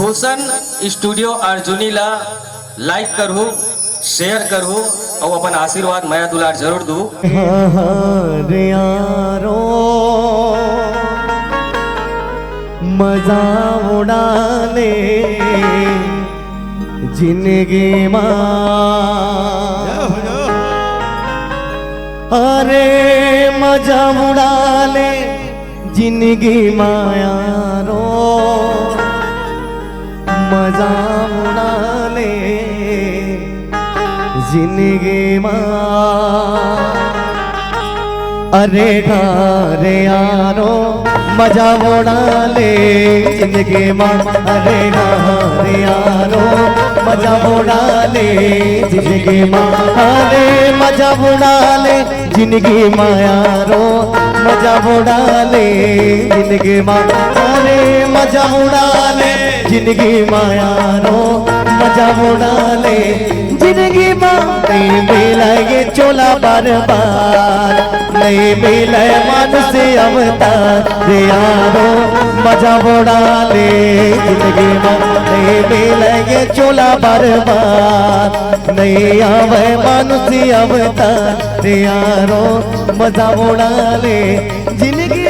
Bhushan studio Arjuni ला like करू, share करू और अपन आशीर्वाद माया दुलार जरूर दू। मजा उड़ाने जिंदगी अरे मजा उड़ाले जिंदगी माया रो मजा उड़ाले जिंदगी अरे घरे यारो मजा उड़ाले जिंदगी अरे घरे यारो मजा उड़ाले जिंदगी अरे मजा उड़ाले जिंदगी यारो मजा उड़ाले जिंदगी अरे मजा उड़ाले जिंदगी यारो मजा उड़ाले जिंदगी नहीं मिलाए चोला बार बार नहीं मिले मानुष अवतार यारो मजा उड़ाले जिंदगी नहीं मिलेगे चोला बार बार नहीं आवे मानुष अवतार यारो मजा उड़ाले जिंदगी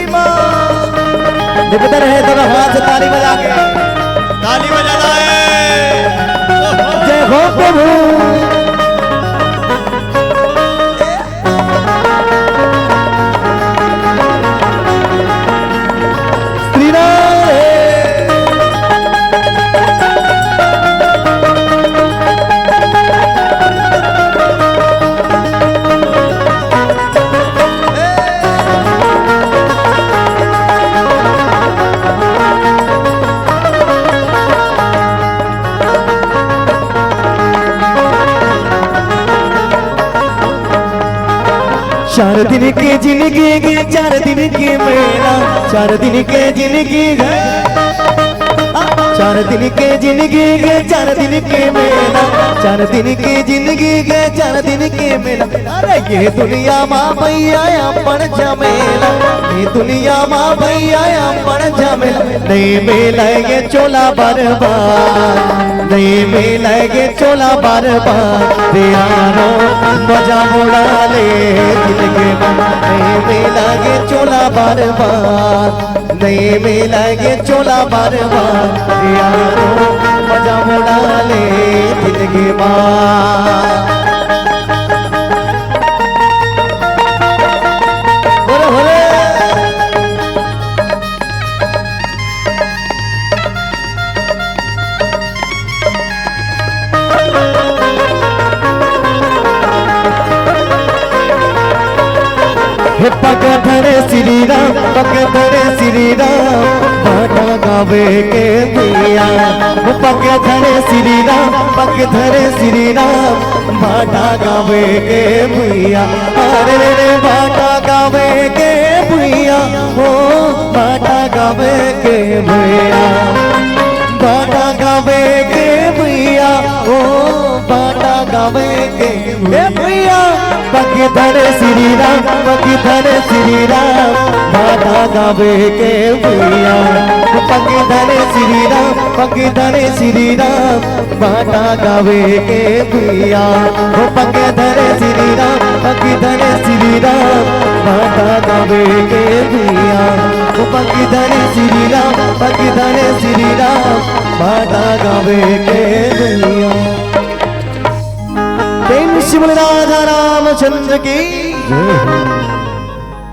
बेहतर है तो हाथ से ताली बजा के ताली बजाना है। जय हो प्रभु। चार दिन के जिंदगी गे चार दिन के मेला चार दिन के जिंदगी गे चार दिन के जिंदगी गे चार दिन के मेला चार दिन के जिंदगी गे चार दिन के मेला अरे ये दुनिया माँ भैया अपन झमेला ये दुनिया माँ भैया अपन झमेला नहीं मिलेगे चोला बार बार नहीं मिलेगे चोला बार बार यारो मजा उड़ाले जिंदगी नहीं मिलेगे चोला बार बार नहीं मिलेगे चोला बार बार यारो मजा उड़ाले जिंदगी पग धरे श्री राम पग धरे श्री राम भाटा गावे के भैया पग धरे श्री राम पग धरे श्री राम भाटा गावे के भैया अरे रे भाटा गावे के भैया हो भाटा गावे के भैया भाटा गावे के भैया हो भाटा गावे के भैया पग धरे श्री राम पग धरे श्री राम भाटा गावे के भैया पग धरे श्री राम पग धरे श्री राम भाटा गावे के भैया पग धरे श्री राम पग धरे श्री राम भाटा गावे के भैया पग धरे श्री राम पग धरे श्री राम भाटा गावे के भैया। प्रेम शिव राधा रामचंद्र की